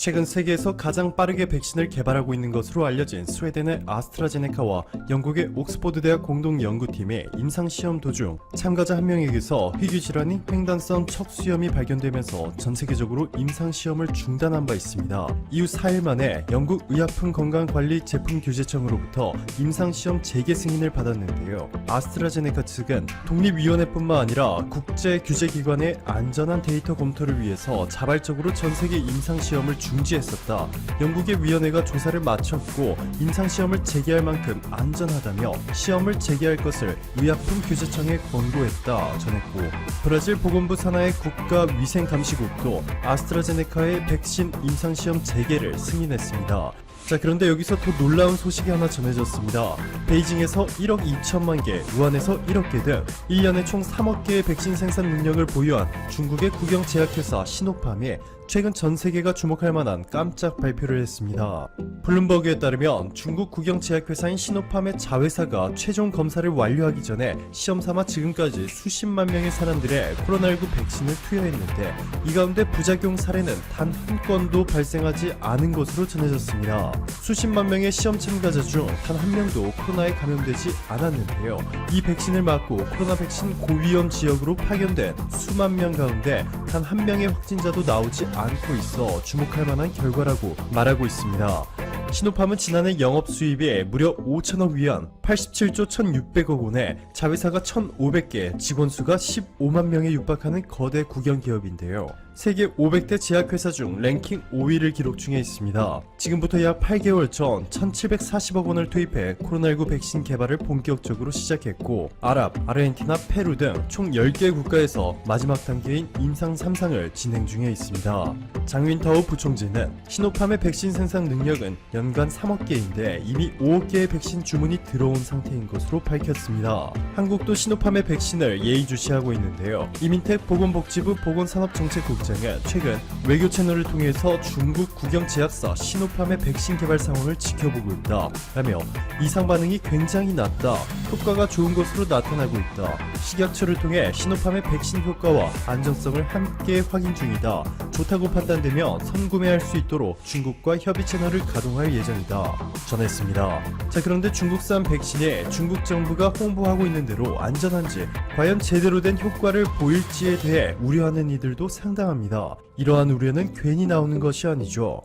최근 세계에서 가장 빠르게 백신을 개발하고 있는 것으로 알려진 스웨덴의 아스트라제네카와 영국의 옥스퍼드대학 공동연구팀의 임상시험 도중 참가자 한 명에게서 희귀질환인 횡단성 척수염이 발견되면서 전 세계적으로 임상시험을 중단한 바 있습니다. 이후 4일 만에 영국 의약품건강관리제품규제청으로부터 임상시험 재개 승인을 받았는데요. 아스트라제네카 측은 독립위원회뿐만 아니라 국제규제기관의 안전한 데이터 검토를 위해서 자발적으로 전 세계 임상시험을 중지했었다. 영국의 위원회가 조사를 마쳤고 임상시험을 재개할 만큼 안전하다며 시험을 재개할 것을 의약품규제청에 권고했다 전했고, 브라질 보건부 산하의 국가위생감시국도 아스트라제네카의 백신 임상시험 재개를 승인했습니다. 자, 그런데 여기서 더 놀라운 소식이 하나 전해졌습니다. 베이징에서 1억 2천만 개, 우한에서 1억 개 등 1년에 총 3억 개의 백신 생산 능력을 보유한 중국의 국영제약회사 시노팜이 최근 전 세계가 주목할 만한 깜짝 발표를 했습니다. 블룸버그에 따르면 중국 국영제약회사인 시노팜의 자회사가 최종 검사를 완료하기 전에 시험삼아 지금까지 수십만 명의 사람들의 코로나19 백신을 투여했는데 이 가운데 부작용 사례는 단 한 건도 발생하지 않은 것으로 전해졌습니다. 수십만 명의 시험 참가자 중 단 한 명도 코로나에 감염되지 않았는데요. 이 백신을 맞고 코로나 백신 고위험 지역으로 파견된 수만 명 가운데 단 한 명의 확진자도 나오지 않고 있어 주목할 만한 결과라고 말하고 있습니다. 시노팜은 지난해 영업 수입이 무려 5천억 위안, 87조 1,600억 원에 자회사가 1,500개, 직원 수가 15만 명에 육박하는 거대 국영 기업인데요. 세계 500대 제약회사 중 랭킹 5위를 기록 중에 있습니다. 지금부터 약 8개월 전 1,740억 원을 투입해 코로나19 백신 개발을 본격적으로 시작했고, 아랍, 아르헨티나, 페루 등 총 10개 국가에서 마지막 단계인 임상 3상을 진행 중에 있습니다. 장윈타오 부총재는 시노팜의 백신 생산 능력은 연간 3억 개인데 이미 5억 개의 백신 주문이 들어온 상태인 것으로 밝혔습니다. 한국도 시노팜의 백신을 예의주시하고 있는데요. 이민택 보건복지부 보건산업정책국장은 최근 외교 채널을 통해서 중국 국영제약사 시노팜의 백신 개발 상황을 지켜보고 있다 라며 이상 반응이 굉장히 낮다, 효과가 좋은 것으로 나타나고 있다, 식약처를 통해 시노팜의 백신 효과와 안전성을 함께 확인 중이다, 좋다고 판단되면 선구매할 수 있도록 중국과 협의 채널을 가동할 예정이다 전했습니다. 자, 그런데 중국산 백신에 중국 정부가 홍보하고 있는 대로 안전한지, 과연 제대로 된 효과를 보일지에 대해 우려하는 이들도 상당합니다. 이러한 우려는 괜히 나오는 것이 아니죠.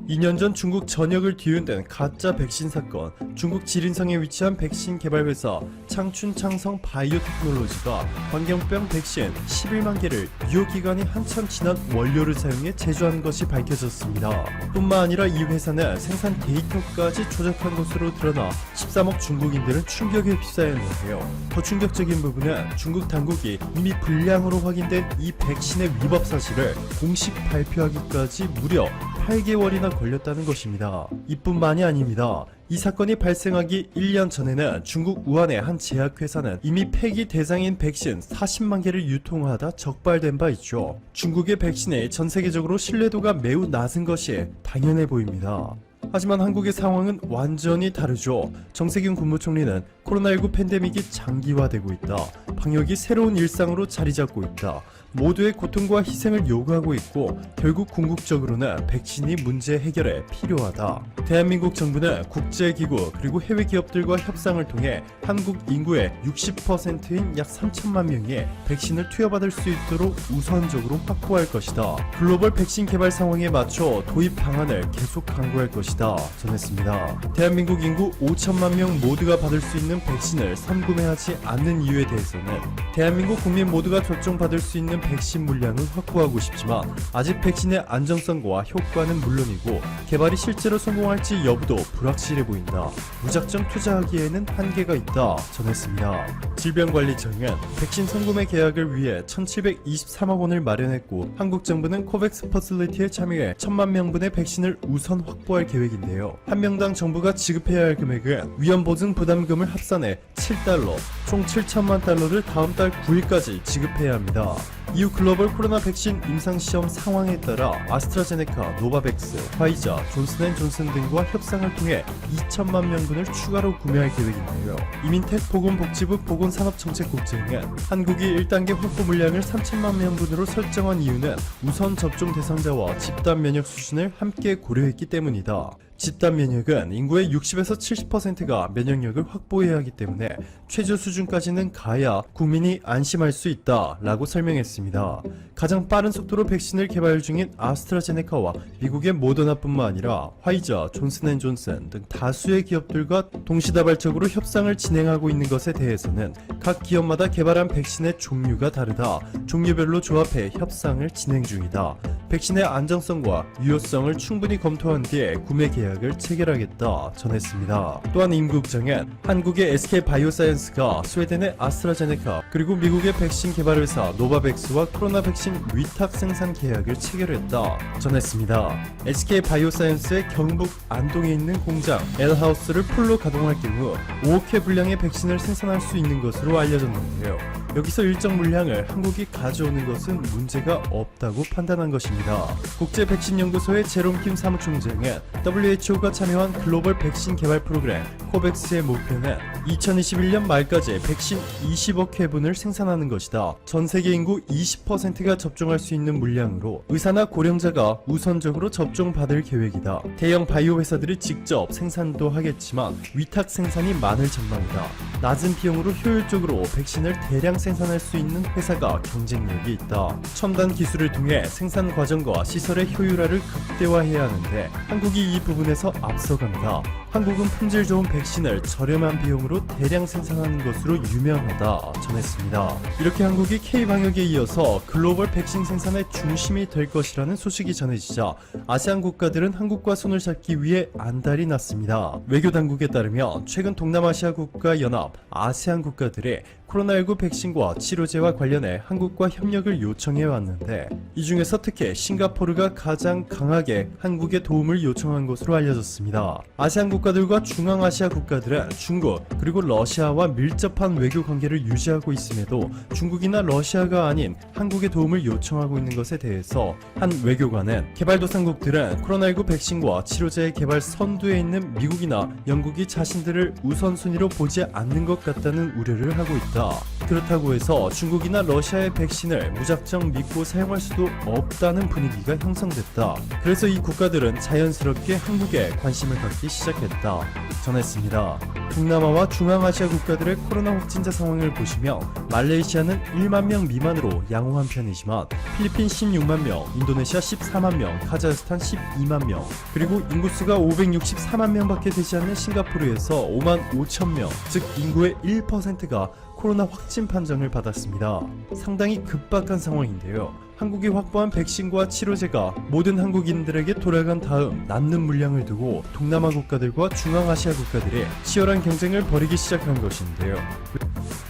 2년 전 중국 전역을 뒤흔든 가짜 백신 사건, 중국 지린성에 위치한 백신 개발 회사 창춘창성 바이오테크놀로지가 광견병 백신 11만 개를 유효기간이 한참 지난 원료를 사용해 제조한 것이 밝혀졌습니다. 뿐만 아니라 이 회사는 생산 데이터까지 조작한 것으로 드러나 13억 중국인들은 충격에 휩싸였는데요. 더 충격적인 부분은 중국 당국이 이미 불량으로 확인된 이 백신의 위법 사실을 공식 발표하기까지 무려 8개월이나 걸렸다는 것입니다. 이뿐만이 아닙니다. 이 사건이 발생하기 1년 전에는 중국 우한의 한 제약회사는 이미 폐기 대상인 백신 40만 개를 유통하다 적발된 바 있죠. 중국의 백신에 전 세계적으로 신뢰도가 매우 낮은 것이 당연해 보입니다. 하지만 한국의 상황은 완전히 다르죠. 정세균 국무총리는 코로나19 팬데믹이 장기화되고 있다, 방역이 새로운 일상으로 자리 잡고 있다, 모두의 고통과 희생을 요구하고 있고 결국 궁극적으로는 백신이 문제 해결에 필요하다. 대한민국 정부는 국제기구 그리고 해외 기업들과 협상을 통해 한국 인구의 60%인 약 3천만 명이 백신을 투여받을 수 있도록 우선적으로 확보할 것이다. 글로벌 백신 개발 상황에 맞춰 도입 방안을 계속 강구할 것이다 전했습니다. 대한민국 인구 5천만 명 모두가 받을 수 있는 백신을 선구매하지 않는 이유에 대해서는 대한민국 국민 모두가 접종받을 수 있는 백신 물량을 확보하고 싶지만 아직 백신의 안정성과 효과는 물론이고 개발이 실제로 성공할지 여부도 불확실해 보인다. 무작정 투자하기에는 한계가 있다 전했습니다. 질병관리청은 백신 선구매 계약을 위해 1,723억 원을 마련했고 한국 정부는 코백스 퍼실리티에 참여해 1,000만 명분의 백신을 우선 확보할 계획인데요. 한 명당 정부가 지급해야 할 금액은 위험보증 부담금을 합산해 $7, 총 7천만 달러를 다음 달 9일까지 지급해야 합니다. 이후 글로벌 코로나 백신 임상시험 상황에 따라 아스트라제네카, 노바백스, 화이자, 존슨앤존슨 등과 협상을 통해 2천만 명분을 추가로 구매할 계획인데요. 이민택 보건복지부 보건산업정책국장은 한국이 1단계 확보 물량을 3천만 명분으로 설정한 이유는 우선 접종 대상자와 집단 면역 수준을 함께 고려했기 때문이다. 집단 면역은 인구의 60에서 70%가 면역력을 확보해야 하기 때문에 최저 수준까지는 가야 국민이 안심할 수 있다라고 설명했습니다. 가장 빠른 속도로 백신을 개발 중인 아스트라제네카와 미국의 모더나뿐만 아니라 화이자, 존슨앤존슨 등 다수의 기업들과 동시다발적으로 협상을 진행하고 있는 것에 대해서는 각 기업마다 개발한 백신의 종류가 다르다. 종류별로 조합해 협상을 진행 중이다. 백신의 안정성과 유효성을 충분히 검토한 뒤에 구매 계약을 체결하겠다 전했습니다. 또한 임 국장은 한국의 SK바이오사이언스가 스웨덴의 아스트라제네카 그리고 미국의 백신 개발회사 노바백스와 코로나 백신 위탁 생산 계약을 체결했다 전했습니다. SK바이오사이언스의 경북 안동에 있는 공장 L하우스를 풀로 가동할 경우 5억 회 분량의 백신을 생산할 수 있는 것으로 알려졌는데요. 여기서 일정 물량을 한국이 가져오는 것은 문제가 없다고 판단한 것입니다. 국제백신연구소의 제롬킴 사무총장은 WHO가 참여한 글로벌 백신 개발 프로그램 코백스의 목표는 2021년 말까지 백신 20억 회분을 생산하는 것이다. 전 세계 인구 20%가 접종할 수 있는 물량으로 의사나 고령자가 우선적으로 접종받을 계획이다. 대형 바이오 회사들이 직접 생산도 하겠지만 위탁 생산이 많을 전망이다. 낮은 비용으로 효율적으로 백신을 대량 생산할 수 있는 회사가 경쟁력이 있다. 첨단 기술을 통해 생산 과정과 시설의 효율화를 극대화해야 하는데 한국이 이 부분에서 앞서간다. 한국은 품질 좋은 백신을 저렴한 비용으로 대량 생산하는 것으로 유명하다 전했습니다. 이렇게 한국이 K방역에 이어서 글로벌 백신 생산의 중심이 될 것이라는 소식이 전해지자 아세안 국가들은 한국과 손을 잡기 위해 안달이 났습니다. 외교 당국에 따르면 최근 동남아시아 국가 연합 아세안 국가들이 코로나19 백신과 치료제와 관련해 한국과 협력을 요청해 왔는데 이 중에서 특히 싱가포르가 가장 강하게 한국의 도움을 요청한 것으로 알려졌습니다. 아세안 국가들과 중앙아시아 국가들은 중국 그리고 러시아와 밀접한 외교 관계를 유지하고 있음에도 중국이나 러시아가 아닌 한국의 도움을 요청하고 있는 것에 대해서 한 외교관은 개발도상국들은 코로나19 백신과 치료제의 개발 선두에 있는 미국이나 영국이 자신들을 우선순위로 보지 않는 것 같다는 우려를 하고 있다. 그렇다고 해서 중국이나 러시아의 백신을 무작정 믿고 사용할 수도 없다는 분위기가 형성됐다. 그래서 이 국가들은 자연스럽게 한국에 관심을 갖기 시작했다 전했습니다. 동남아와 중앙아시아 국가들의 코로나 확진자 상황을 보시면 말레이시아는 1만 명 미만으로 양호한 편이지만 필리핀 16만 명, 인도네시아 14만 명, 카자흐스탄 12만 명, 그리고 인구수가 564만 명밖에 되지 않는 싱가포르에서 5만 5천 명, 즉 인구의 1%가 코로나 확진 판정을 받았습니다. 상당히 급박한 상황인데요. 한국이 확보한 백신과 치료제가 모든 한국인들에게 돌아간 다음 남는 물량을 두고 동남아 국가들과 중앙아시아 국가들이 치열한 경쟁을 벌이기 시작한 것인데요.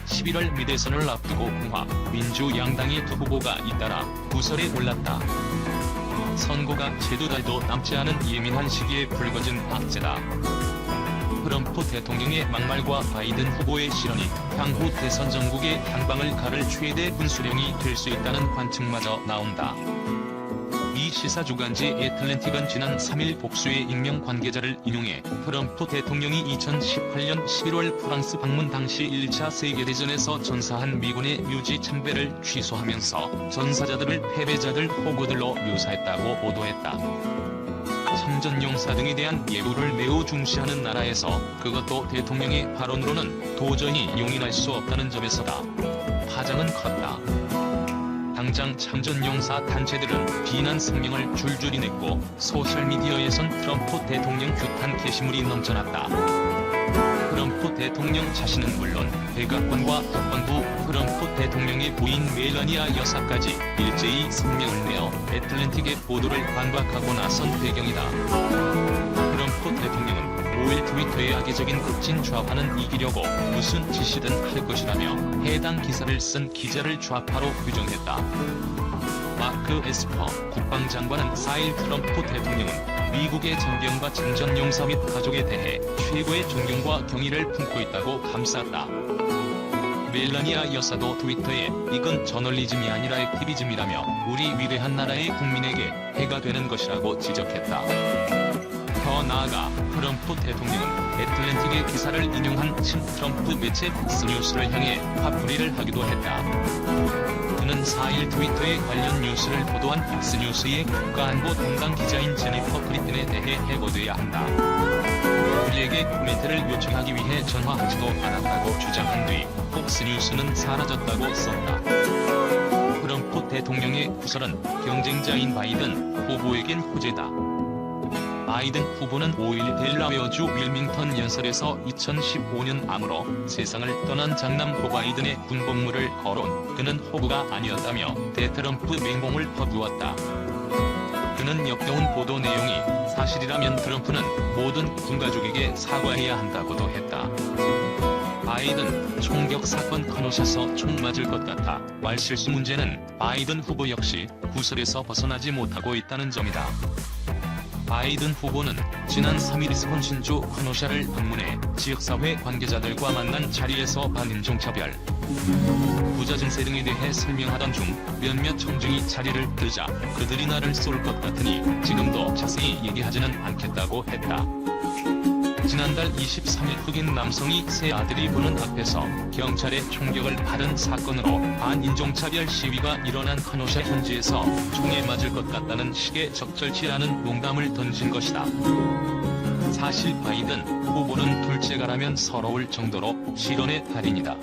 11월 미대선을 앞두고 공화, 민주 양당의 두 후보가 잇따라 구설에 올랐다. 선거가 채 2달도 남지 않은 예민한 시기에 불거진 악재다. 트럼프 대통령의 막말과 바이든 후보의 실언이 향후 대선 전국의 향방을 가를 최대 분수령이 될 수 있다는 관측마저 나온다. 미 시사주간지 애틀랜틱은 지난 3일 복수의 익명 관계자를 인용해 트럼프 대통령이 2018년 11월 프랑스 방문 당시 1차 세계대전에서 전사한 미군의 유지 참배를 취소하면서 전사자들을 패배자들 호구들로 묘사했다고 보도했다. 참전용사 등에 대한 예우를 매우 중시하는 나라에서 그것도 대통령의 발언으로는 도저히 용인할 수 없다는 점에서다. 파장은 컸다. 당장 참전용사 단체들은 비난 성명을 줄줄이 냈고 소셜미디어에선 트럼프 대통령 규탄 게시물이 넘쳐났다. 트럼프 대통령 자신은 물론 백악관과 국방부, 트럼프 대통령의 부인 멜라니아 여사까지 일제히 성명을 내어 애틀랜틱의 보도를 반박하고 나선 배경이다. 트럼프 대통령은 5일 트위터에 악의적인 극진 좌파는 이기려고 무슨 짓이든 할 것이라며 해당 기사를 쓴 기자를 좌파로 규정했다. 마크 에스퍼 국방장관은 4일 트럼프 대통령은 미국의 전병과 참전용사 및 가족에 대해 최고의 존경과 경의를 품고 있다고 감쌌다. 멜라니아 여사도 트위터에 이건 저널리즘이 아니라 액티비즘이라며 우리 위대한 나라의 국민에게 해가 되는 것이라고 지적했다. 더 나아가 트럼프 대통령은 애틀랜틱의 기사를 인용한 친 트럼프 매체 폭스뉴스를 향해 화풀이를 하기도 했다. 그는 4일 트위터에 관련 뉴스를 보도한 폭스뉴스의 국가안보 담당 기자인 제니퍼 크리핀에 대해 해고돼야 한다. 그에게 코멘트를 요청하기 위해 전화하지도 않았다고 주장한 뒤 폭스뉴스는 사라졌다고 썼다. 트럼프 대통령의 구설은 경쟁자인 바이든 후보에겐 호재다. 바이든 후보는 5일 델라웨어주 윌밍턴 연설에서 2015년 암으로 세상을 떠난 장남 조 바이든의 군복무를 거론, 그는 호구가 아니었다며 대트럼프 맹공을 퍼부었다. 그는 역겨운 보도 내용이 사실이라면 트럼프는 모든 군가족에게 사과해야 한다고도 했다. 바이든 총격 사건 커놓으셔서 총 맞을 것 같아 말실수 문제는 바이든 후보 역시 구설에서 벗어나지 못하고 있다는 점이다. 바이든 후보는 지난 3일 위스콘신주 커노샤를 방문해 지역사회 관계자들과 만난 자리에서 반인종차별, 부자 증세 등에 대해 설명하던 중 몇몇 청중이 자리를 뜨자 그들이 나를 쏠 것 같으니 지금도 자세히 얘기하지는 않겠다고 했다. 지난달 23일 흑인 남성이 세 아들이 보는 앞에서 경찰의 총격을 받은 사건으로 반인종차별 시위가 일어난 커노샤 현지에서 총에 맞을 것 같다는 식의 적절치 않은 농담을 던진 것이다. 사실 바이든 후보는 둘째가라면 서러울 정도로 실언의 달인이다.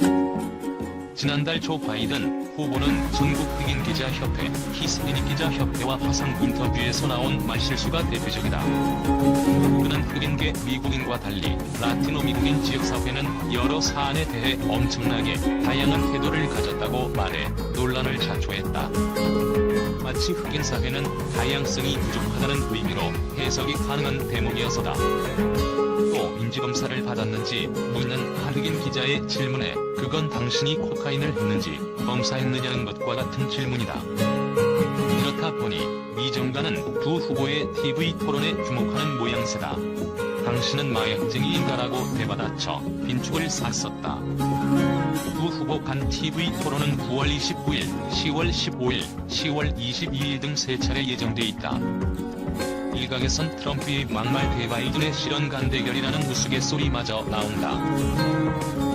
지난달 조 바이든 후보는 전국 흑인 기자협회, 히스패닉 기자협회와 화상 인터뷰에서 나온 말실수가 대표적이다. 그는 흑인계 미국인과 달리 라티노 미국인 지역사회는 여러 사안에 대해 엄청나게 다양한 태도를 가졌다고 말해 논란을 자초했다. 마치 흑인 사회는 다양성이 부족하다는 의미로 해석이 가능한 대목이어서다. 또 인지검사를 받았는지 묻는 한 흑인 기자의 질문에 그건 당신이 코카인을 했는지 검사했느냐는 것과 같은 질문이다. 이렇다 보니 미 정가는 두 후보의 TV 토론에 주목하는 모양새다. 당신은 마약쟁이인가라고 되받아쳐 빈축을 샀었다. 두 후보 간 TV 토론은 9월 29일, 10월 15일, 10월 22일 등 세 차례 예정돼 있다. 일각에선 트럼프의 막말 대 바이든의 실언 간대결이라는 우스갯소리마저 나온다.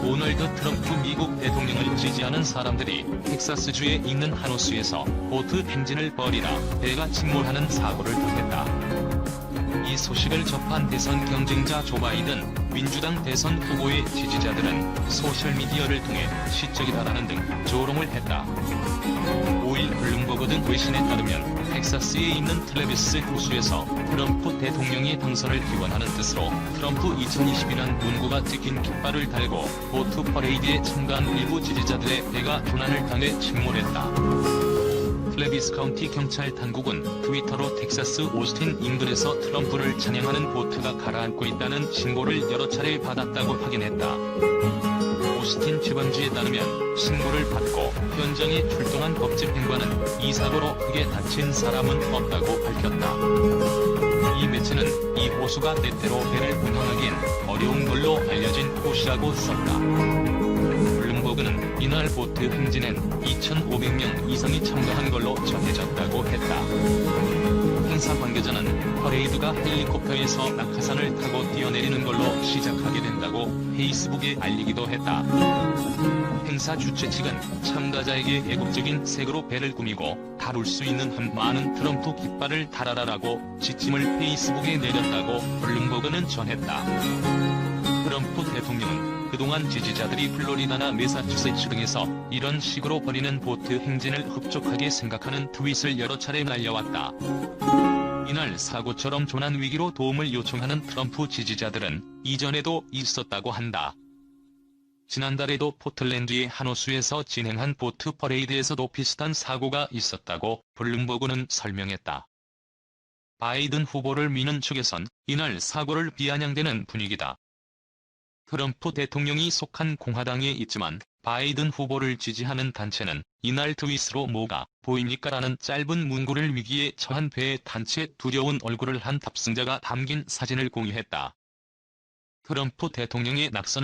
도널드 트럼프 미국 대통령을 지지하는 사람들이 텍사스주에 있는 한 호수에서 보트 행진을 벌이다 배가 침몰하는 사고를 당했다. 이 소식을 접한 대선 경쟁자 조 바이든, 민주당 대선 후보의 지지자들은 소셜미디어를 통해 시적이다라는 등 조롱을 했다. 5일 블룸버그 등 외신에 따르면 텍사스에 있는 트래비스 호수에서 트럼프 대통령이 당선을 기원하는 뜻으로 트럼프 2020이란 문구가 찍힌 깃발을 달고 보트 퍼레이드에 참가한 일부 지지자들의 배가 조난을 당해 침몰했다. 트래비스 카운티 경찰 당국은 트위터로 텍사스 오스틴 인근에서 트럼프를 찬양하는 보트가 가라앉고 있다는 신고를 여러 차례 받았다고 확인했다. 오스틴 지방지에 따르면 신고를 받고 현장에 출동한 법집행관은 이 사고로 크게 다친 사람은 없다고 밝혔다. 이 매체는 이 호수가 때때로 배를 운항하기엔 어려운 걸로 알려진 곳이라고 썼다. 블룸버그는 이날 보트 행진엔 2,500명 이상이 참가한 걸로 전해졌다고 했다. 행사 관계자는 퍼레이드가 헬리콥터에서 낙하산을 타고 뛰어내리는 걸로 시작하게 된다고 페이스북에 알리기도 했다. 행사 주최 측은 참가자에게 애국적인 색으로 배를 꾸미고 다룰 수 있는 한 많은 트럼프 깃발을 달아라라고 지침을 페이스북에 내렸다고 블룸버그는 전했다. 트럼프 대통령은 그동안 지지자들이 플로리다나 매사추세츠 등에서 이런 식으로 벌이는 보트 행진을 흡족하게 생각하는 트윗을 여러 차례 날려왔다. 이날 사고처럼 조난 위기로 도움을 요청하는 트럼프 지지자들은 이전에도 있었다고 한다. 지난달에도 포틀랜드의 한 호수에서 진행한 보트 퍼레이드에서도 비슷한 사고가 있었다고 블룸버그는 설명했다. 바이든 후보를 미는 측에선 이날 사고를 비아냥대는 분위기다. 트럼프 대통령이 속한 공화당에 있지만 바이든 후보를 지지하는 단체는 이날 트윗으로 뭐가 보입니까라는 짧은 문구를 위기에 처한 배의 단체 두려운 얼굴을 한 탑승자가 담긴 사진을 공유했다. 트럼프 대통령의 낙선을